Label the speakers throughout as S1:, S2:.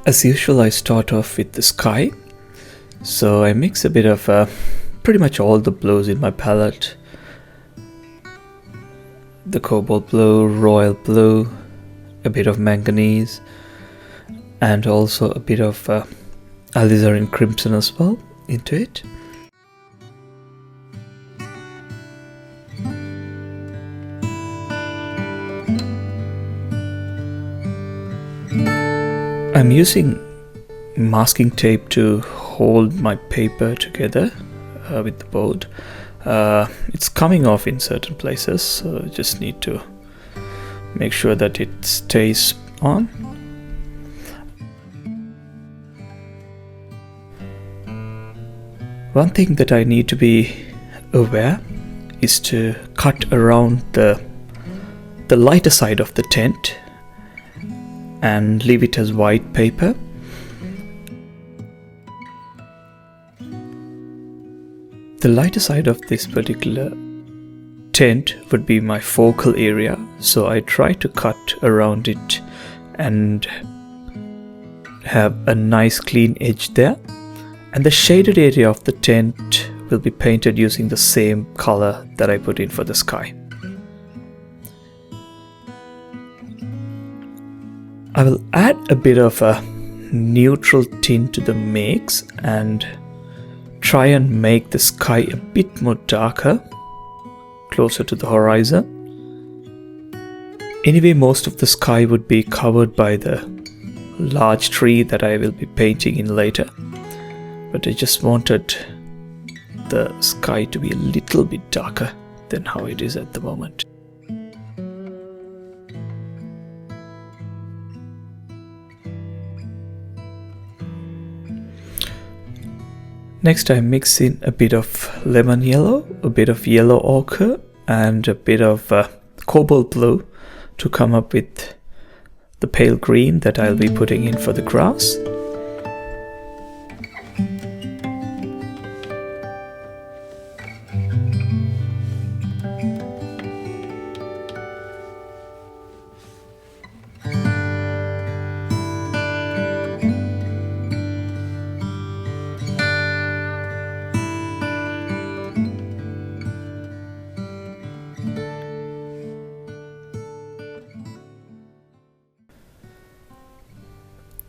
S1: As usual, I start off with the sky. So I mix a bit of pretty much all the blues in my palette. The cobalt blue, royal blue, a bit of manganese, and also a bit of alizarin crimson as well into it. I'm using masking tape to hold my paper together with the board. It's coming off in certain places, so I just need to make sure that it stays on. One thing that I need to be aware is to cut around the lighter side of the tent and leave it as white paper. The lighter side of this particular tent would be my focal area, so I try to cut around it and have a nice clean edge there. And the shaded area of the tent will be painted using the same color that I put in for the sky. I will add a bit of a neutral tint to the mix and try and make the sky a bit more darker, closer to the horizon. Anyway, most of the sky would be covered by the large tree that I will be painting in later. But I just wanted the sky to be a little bit darker than how it is at the moment. Next I mix in a bit of lemon yellow, a bit of yellow ochre and a bit of cobalt blue to come up with the pale green that I'll be putting in for the grass.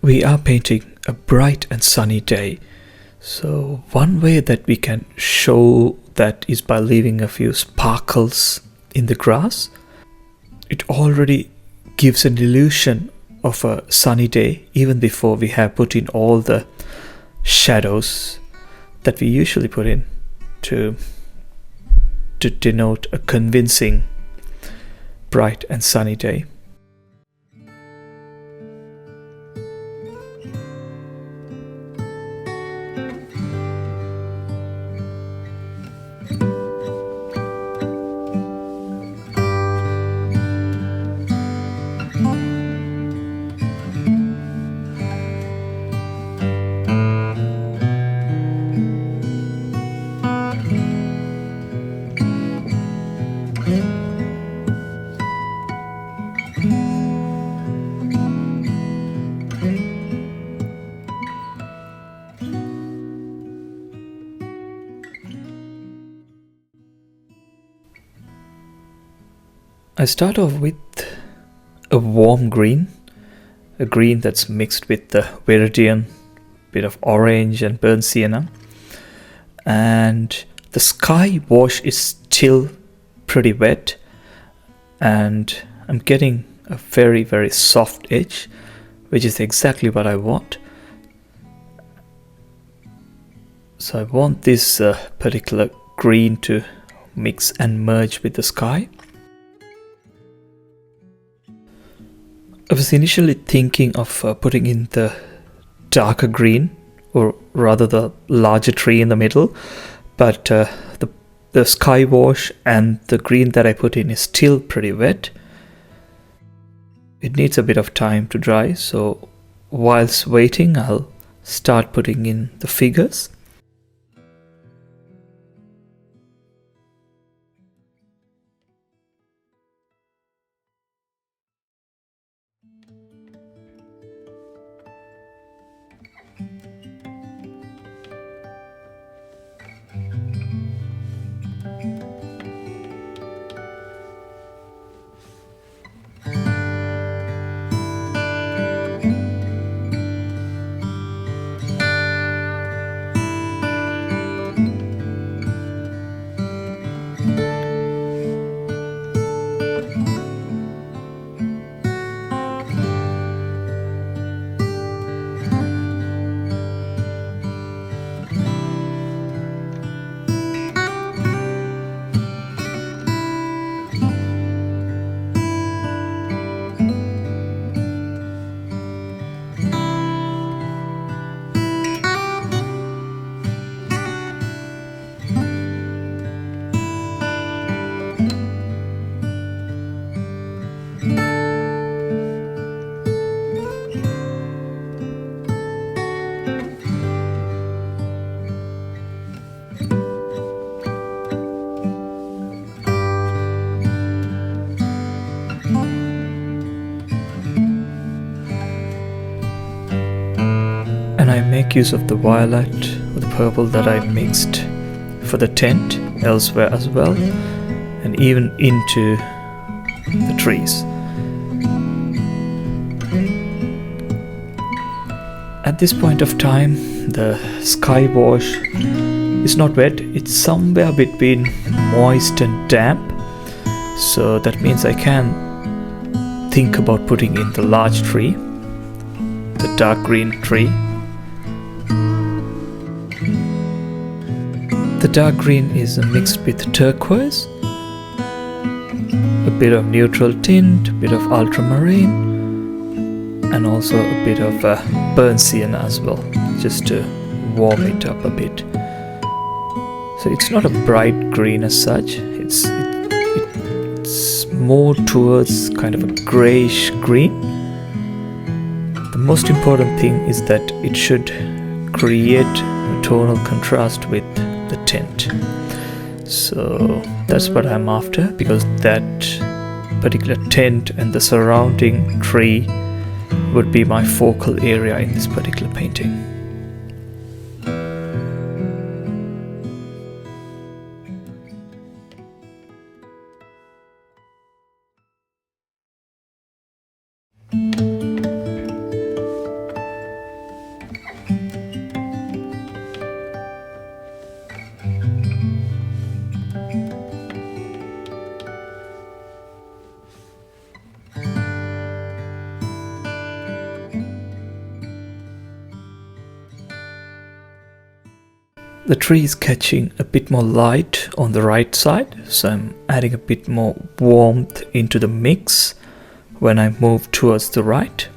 S1: We are painting a bright and sunny day, so one way that we can show that is by leaving a few sparkles in the grass. It already gives an illusion of a sunny day even before we have put in all the shadows that we usually put in to denote a convincing bright and sunny day. I start off with a warm green, a green that's mixed with the viridian, bit of orange and burnt sienna, and the sky wash is still pretty wet and I'm getting a very soft edge, which is exactly what I want. So I want this particular green to mix and merge with the sky. I was initially thinking of putting in the darker green, or rather the larger tree in the middle, but the sky wash and the green that I put in is still pretty wet. It needs a bit of time to dry, so whilst waiting I'll start putting in the figures. and I make use of the violet or the purple that I mixed for the tent elsewhere as well, and even into the trees. At this point of time, the sky wash is not wet, it's somewhere between moist and damp, so that means I can think about putting in the large tree, the dark green tree. The dark green is mixed with turquoise, a bit of neutral tint, a bit of ultramarine, and also a bit of burnt sienna as well, just to warm it up a bit. So it's not a bright green as such, it's more towards kind of a greyish green. The most important thing is that it should create a tonal contrast with the tint. So that's what I'm after, because that particular tent and the surrounding tree would be my focal area in this particular painting. The tree is catching a bit more light on the right side, so I'm adding a bit more warmth into the mix when I move towards the right.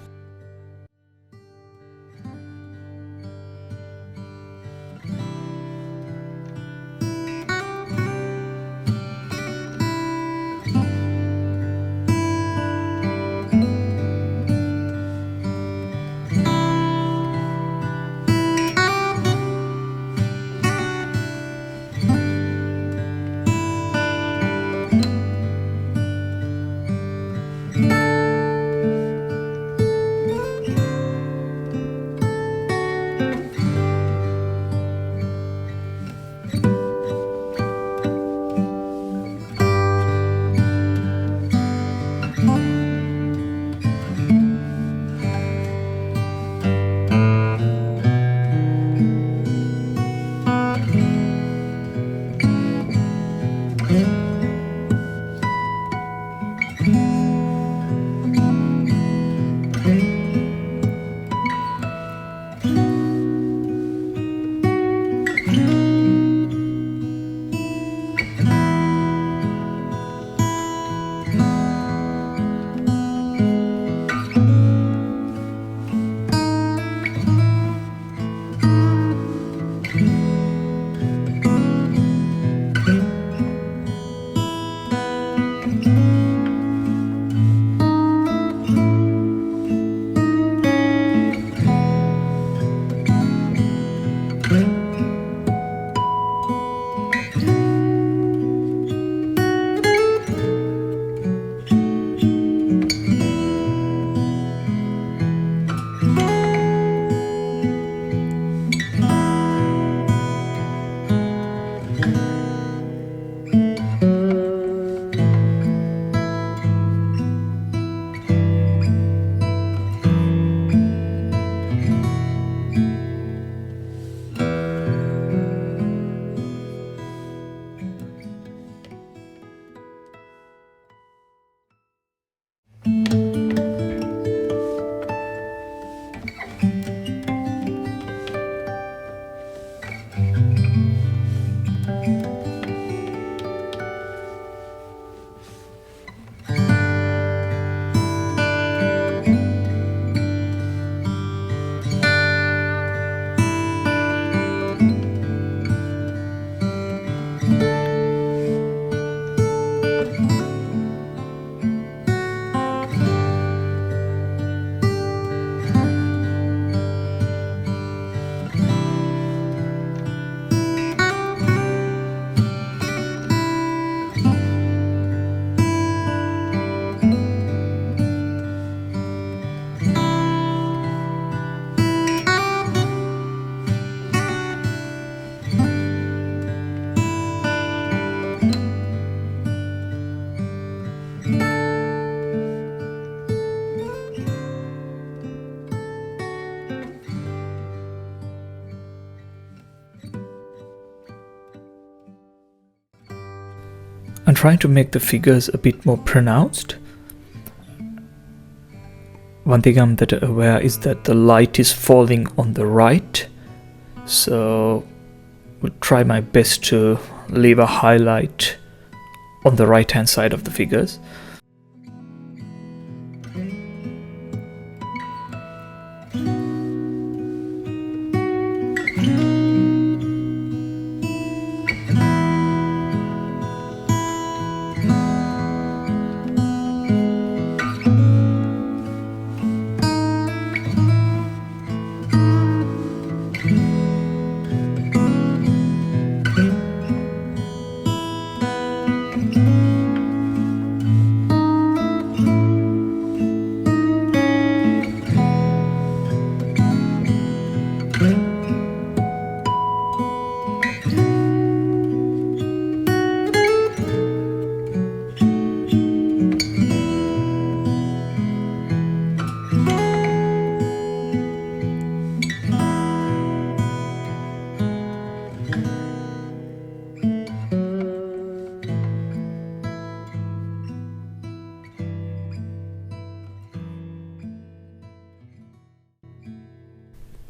S1: I'm trying to make the figures a bit more pronounced. One thing I'm that aware is that the light is falling on the right, so I'll try my best to leave a highlight on the right hand side of the figures.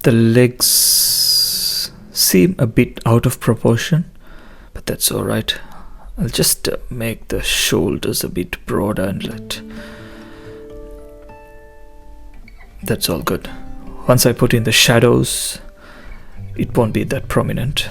S1: The legs seem a bit out of proportion, but that's alright. I'll just make the shoulders a bit broader and that's all good. Once I put in the shadows, it won't be that prominent.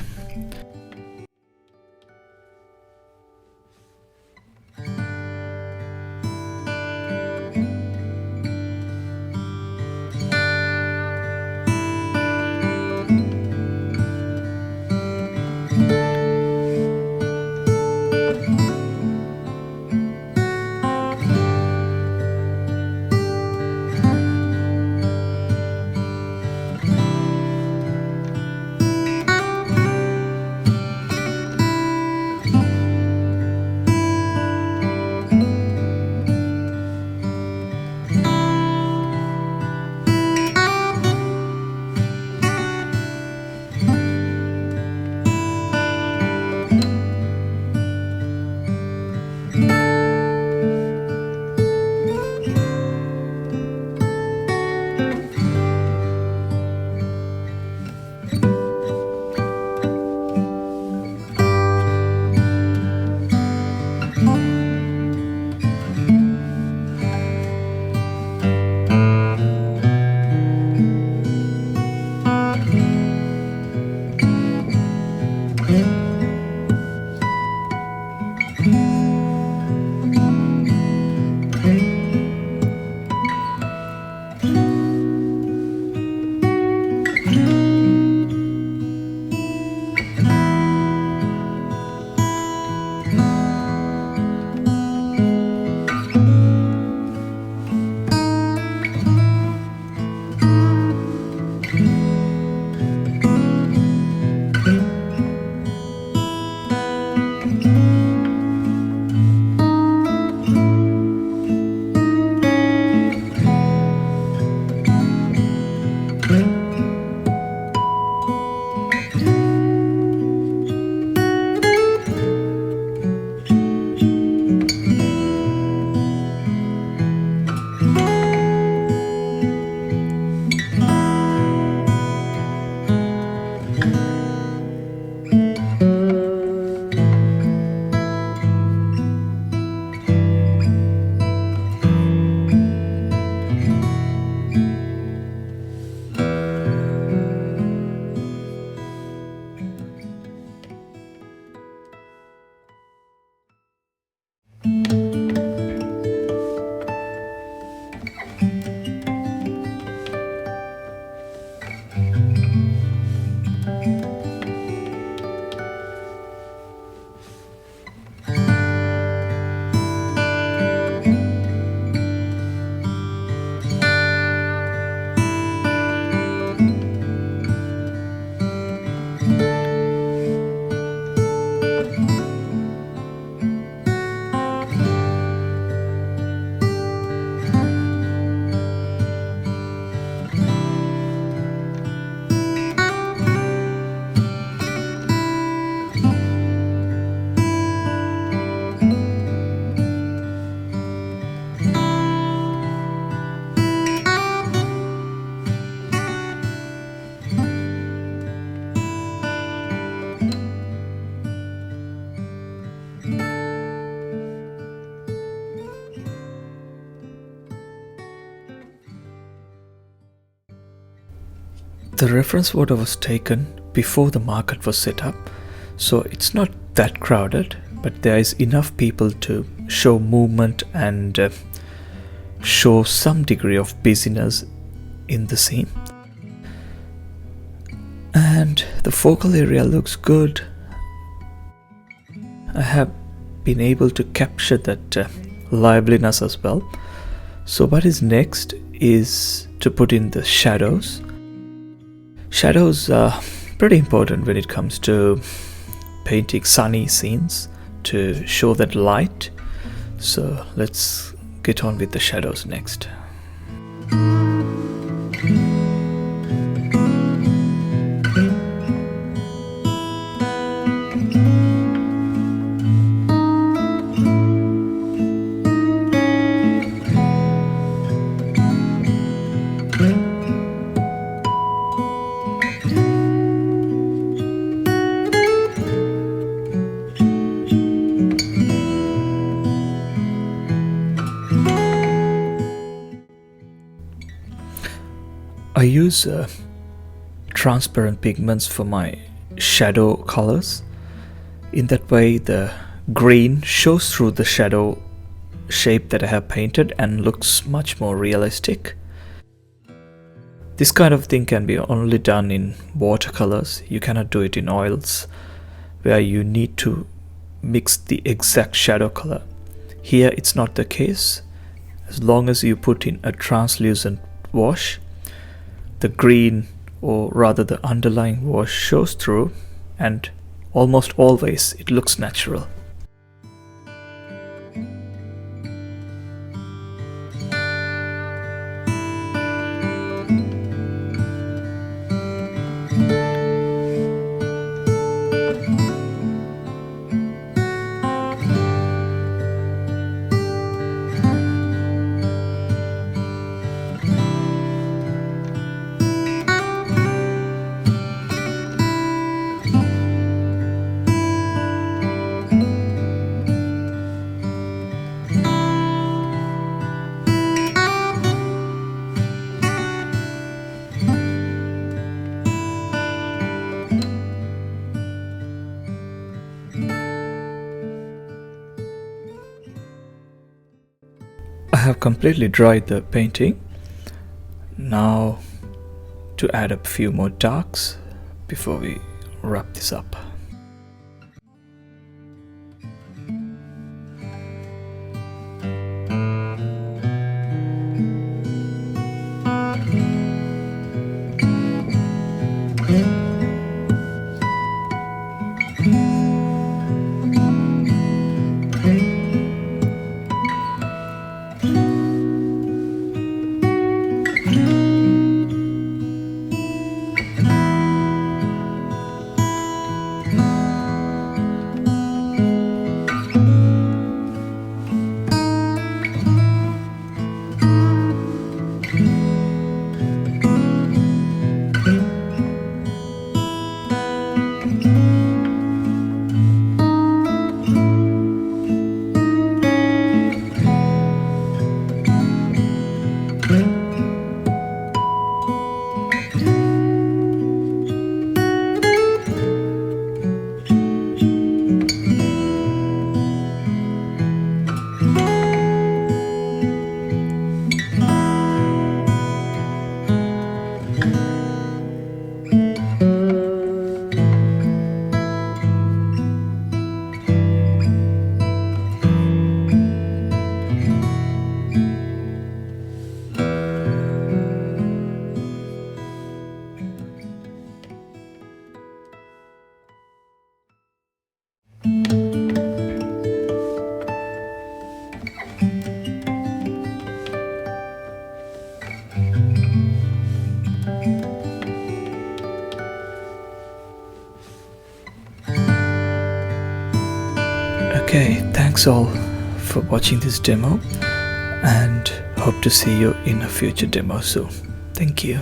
S1: The reference photo was taken before the market was set up, so it's not that crowded, but there is enough people to show movement and show some degree of busyness in the scene. And the focal area looks good. I have been able to capture that liveliness as well. So what is next is to put in the shadows. Shadows are pretty important when it comes to painting sunny scenes to show that light. So let's get on with the shadows next. I use transparent pigments for my shadow colors. In that way the green shows through the shadow shape that I have painted and looks much more realistic. This kind of thing can be only done in watercolors. You cannot do it in oils where you need to mix the exact shadow color. Here it's not the case. As long as you put in a translucent wash, the green, or rather the underlying wash, shows through, and almost always it looks natural. I have completely dried the painting. Now to add a few more darks before we wrap this up. Okay, thanks all for watching this demo and hope to see you in a future demo soon. Thank you.